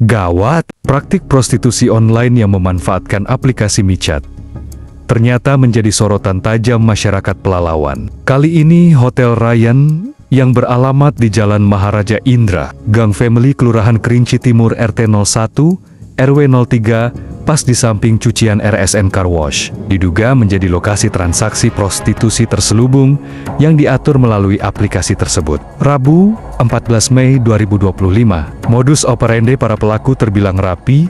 Gawat, praktik prostitusi online yang memanfaatkan aplikasi michat ternyata menjadi sorotan tajam masyarakat Pelalawan. Kali ini Hotel Ryan yang beralamat di Jalan Maharaja Indra, Gang Family, Kelurahan Kerinci Timur, RT 01, RW 03, pas di samping cucian RSN Car Wash, diduga menjadi lokasi transaksi prostitusi terselubung yang diatur melalui aplikasi tersebut. Rabu, 14 Mei 2025, modus operandi para pelaku terbilang rapi.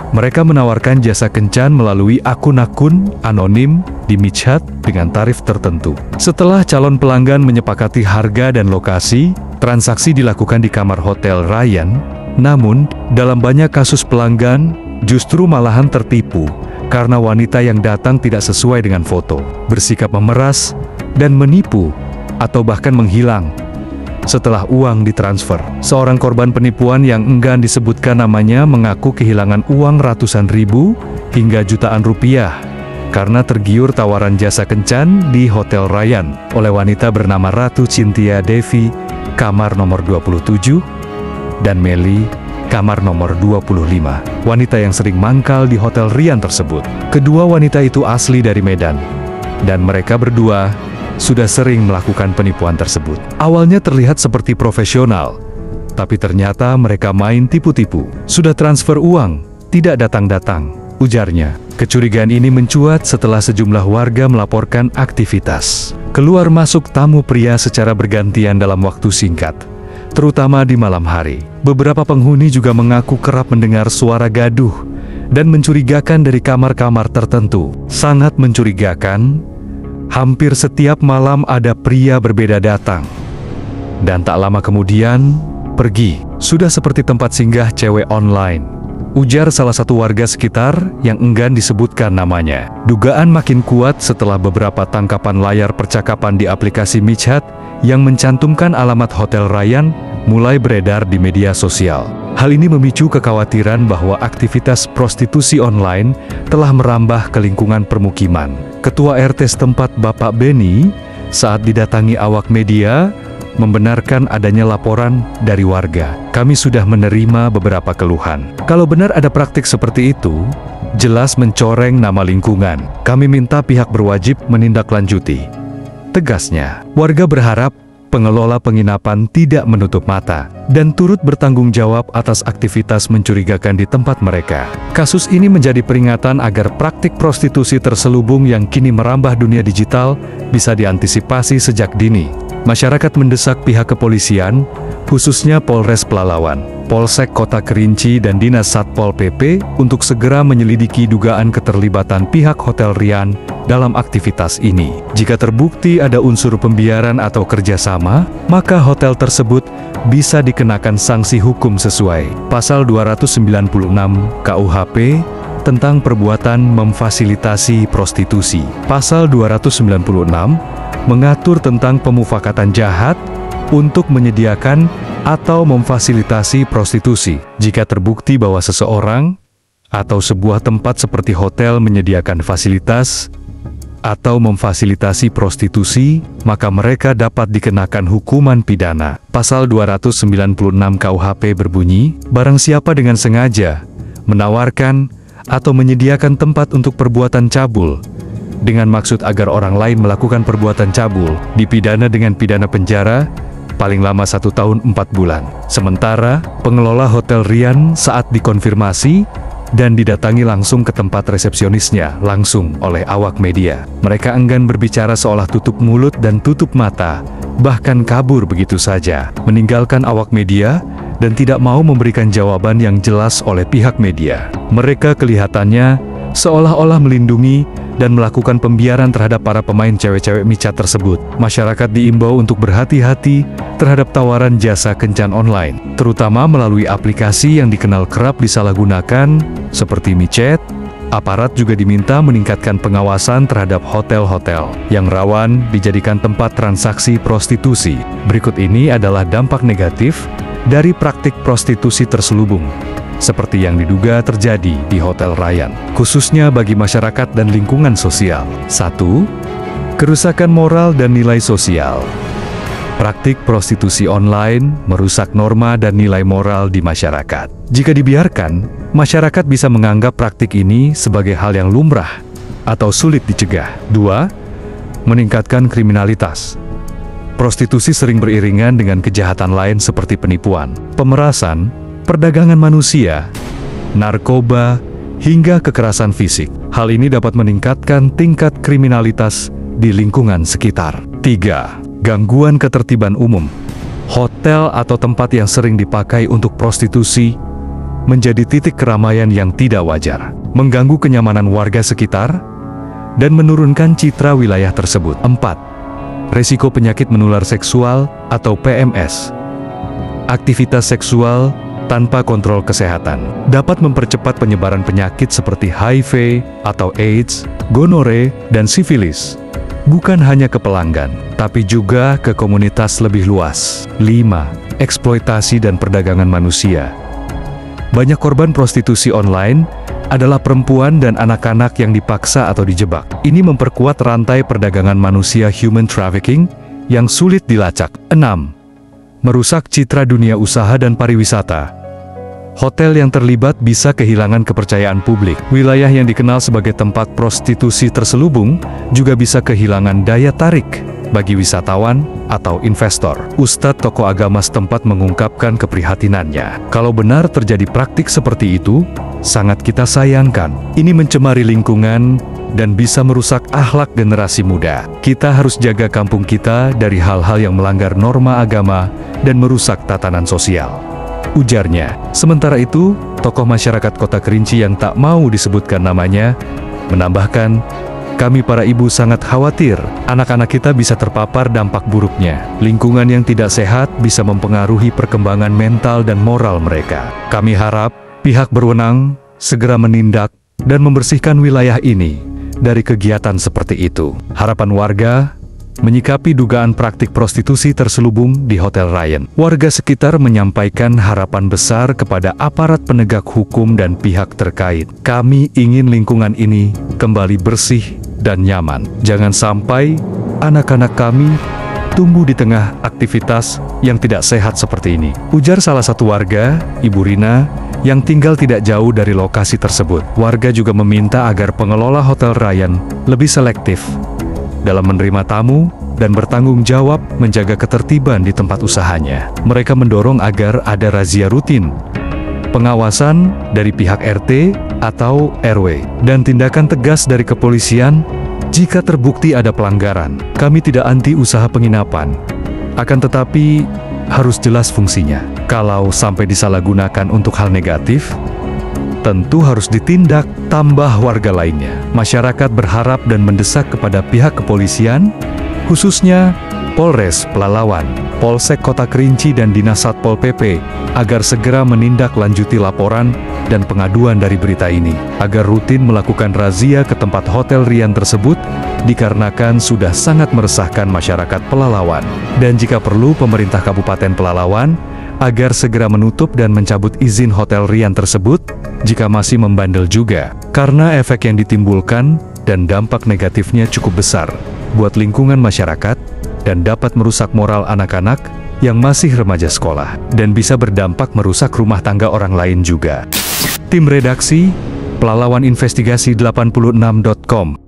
Mereka menawarkan jasa kencan melalui akun-akun anonim di michat dengan tarif tertentu. Setelah calon pelanggan menyepakati harga dan lokasi, transaksi dilakukan di kamar Hotel Ryan. Namun, dalam banyak kasus pelanggan justru malahan tertipu karena wanita yang datang tidak sesuai dengan foto, bersikap memeras dan menipu atau bahkan menghilang setelah uang ditransfer. Seorang korban penipuan yang enggan disebutkan namanya mengaku kehilangan uang ratusan ribu hingga jutaan rupiah karena tergiur tawaran jasa kencan di Hotel Ryan oleh wanita bernama Ratu Cynthia Devi, kamar nomor 27, dan Meli, kamar nomor 25, wanita yang sering mangkal di Hotel Ryan tersebut. Kedua wanita itu asli dari Medan, dan mereka berdua sudah sering melakukan penipuan tersebut. Awalnya terlihat seperti profesional, tapi ternyata mereka main tipu-tipu. Sudah transfer uang, tidak datang-datang, ujarnya. Kecurigaan ini mencuat setelah sejumlah warga melaporkan aktivitas keluar masuk tamu pria secara bergantian dalam waktu singkat, terutama di malam hari. Beberapa penghuni juga mengaku kerap mendengar suara gaduh dan mencurigakan dari kamar-kamar tertentu. Sangat mencurigakan, hampir setiap malam ada pria berbeda datang, dan tak lama kemudian pergi. Sudah seperti tempat singgah cewek online, ujar salah satu warga sekitar yang enggan disebutkan namanya. Dugaan makin kuat setelah beberapa tangkapan layar percakapan di aplikasi michat yang mencantumkan alamat Hotel Ryan mulai beredar di media sosial. Hal ini memicu kekhawatiran bahwa aktivitas prostitusi online telah merambah ke lingkungan permukiman. Ketua RT setempat Bapak Beni, saat didatangi awak media, membenarkan adanya laporan dari warga. Kami sudah menerima beberapa keluhan. Kalau benar ada praktik seperti itu, jelas mencoreng nama lingkungan. Kami minta pihak berwajib menindaklanjuti, tegasnya. Warga berharap pengelola penginapan tidak menutup mata dan turut bertanggung jawab atas aktivitas mencurigakan di tempat mereka. Kasus ini menjadi peringatan agar praktik prostitusi terselubung yang kini merambah dunia digital bisa diantisipasi sejak dini. Masyarakat mendesak pihak kepolisian, khususnya Polres Pelalawan, Polsek Kota Kerinci dan Dinas Satpol PP untuk segera menyelidiki dugaan keterlibatan pihak Hotel Ryan dalam aktivitas ini. Jika terbukti ada unsur pembiaran atau kerjasama, maka hotel tersebut bisa dikenakan sanksi hukum sesuai Pasal 296 KUHP tentang perbuatan memfasilitasi prostitusi. Pasal 296 mengatur tentang pemufakatan jahat untuk menyediakan atau memfasilitasi prostitusi. Jika terbukti bahwa seseorang atau sebuah tempat seperti hotel menyediakan fasilitas atau memfasilitasi prostitusi, maka mereka dapat dikenakan hukuman pidana. Pasal 296 KUHP berbunyi, barang siapa dengan sengaja menawarkan atau menyediakan tempat untuk perbuatan cabul dengan maksud agar orang lain melakukan perbuatan cabul, dipidana dengan pidana penjara paling lama 1 tahun 4 bulan. Sementara, pengelola Hotel Ryan saat dikonfirmasi dan didatangi langsung ke tempat resepsionisnya langsung oleh awak media, mereka enggan berbicara seolah tutup mulut dan tutup mata, bahkan kabur begitu saja, meninggalkan awak media dan tidak mau memberikan jawaban yang jelas oleh pihak media. Mereka kelihatannya seolah-olah melindungi dan melakukan pembiaran terhadap para pemain cewek-cewek michat tersebut. Masyarakat diimbau untuk berhati-hati terhadap tawaran jasa kencan online, terutama melalui aplikasi yang dikenal kerap disalahgunakan, seperti michat. Aparat juga diminta meningkatkan pengawasan terhadap hotel-hotel yang rawan dijadikan tempat transaksi prostitusi. Berikut ini adalah dampak negatif dari praktik prostitusi terselubung, seperti yang diduga terjadi di Hotel Ryan, khususnya bagi masyarakat dan lingkungan sosial. 1. Kerusakan moral dan nilai sosial. Praktik prostitusi online merusak norma dan nilai moral di masyarakat. Jika dibiarkan, masyarakat bisa menganggap praktik ini sebagai hal yang lumrah atau sulit dicegah. 2. Meningkatkan kriminalitas. Prostitusi sering beriringan dengan kejahatan lain seperti penipuan, pemerasan, perdagangan manusia, narkoba, hingga kekerasan fisik. Hal ini dapat meningkatkan tingkat kriminalitas di lingkungan sekitar. 3. Gangguan ketertiban umum. Hotel atau tempat yang sering dipakai untuk prostitusi menjadi titik keramaian yang tidak wajar, mengganggu kenyamanan warga sekitar, dan menurunkan citra wilayah tersebut. 4. Resiko penyakit menular seksual atau PMS. Aktivitas seksual tanpa kontrol kesehatan dapat mempercepat penyebaran penyakit seperti HIV atau AIDS, gonore, dan sifilis. Bukan hanya ke pelanggan, tapi juga ke komunitas lebih luas. 5. Eksploitasi dan perdagangan manusia. Banyak korban prostitusi online adalah perempuan dan anak-anak yang dipaksa atau dijebak. Ini memperkuat rantai perdagangan manusia human trafficking yang sulit dilacak. 6. Merusak citra dunia usaha dan pariwisata. Hotel yang terlibat bisa kehilangan kepercayaan publik. Wilayah yang dikenal sebagai tempat prostitusi terselubung juga bisa kehilangan daya tarik bagi wisatawan atau investor. Ustadz tokoh agama setempat mengungkapkan keprihatinannya. Kalau benar terjadi praktik seperti itu, sangat kita sayangkan. Ini mencemari lingkungan dan bisa merusak akhlak generasi muda. Kita harus jaga kampung kita dari hal-hal yang melanggar norma agama dan merusak tatanan sosial, ujarnya. Sementara itu, tokoh masyarakat Kota Kerinci yang tak mau disebutkan namanya, menambahkan, kami para ibu sangat khawatir, anak-anak kita bisa terpapar dampak buruknya. Lingkungan yang tidak sehat bisa mempengaruhi perkembangan mental dan moral mereka. Kami harap, pihak berwenang segera menindak dan membersihkan wilayah ini dari kegiatan seperti itu. Harapan warga menyikapi dugaan praktik prostitusi terselubung di Hotel Ryan. Warga sekitar menyampaikan harapan besar kepada aparat penegak hukum dan pihak terkait. Kami ingin lingkungan ini kembali bersih dan nyaman. Jangan sampai anak-anak kami tumbuh di tengah aktivitas yang tidak sehat seperti ini, ujar salah satu warga, Ibu Rina, yang tinggal tidak jauh dari lokasi tersebut. Warga juga meminta agar pengelola Hotel Ryan lebih selektif dalam menerima tamu dan bertanggung jawab menjaga ketertiban di tempat usahanya. Mereka mendorong agar ada razia rutin, pengawasan dari pihak RT atau RW, dan tindakan tegas dari kepolisian jika terbukti ada pelanggaran. Kami tidak anti usaha penginapan, akan tetapi harus jelas fungsinya. Kalau sampai disalahgunakan untuk hal negatif, tentu harus ditindak, tambah warga lainnya. Masyarakat berharap dan mendesak kepada pihak kepolisian, khususnya Polres Pelalawan, Polsek Kota Kerinci dan Dinas Satpol PP, agar segera menindaklanjuti laporan dan pengaduan dari berita ini, agar rutin melakukan razia ke tempat Hotel Ryan tersebut, dikarenakan sudah sangat meresahkan masyarakat Pelalawan. Dan jika perlu, pemerintah Kabupaten Pelalawan agar segera menutup dan mencabut izin Hotel Ryan tersebut jika masih membandel juga, karena efek yang ditimbulkan dan dampak negatifnya cukup besar buat lingkungan masyarakat dan dapat merusak moral anak-anak yang masih remaja sekolah dan bisa berdampak merusak rumah tangga orang lain juga. Tim Redaksi Pelalawan Investigasi 86.com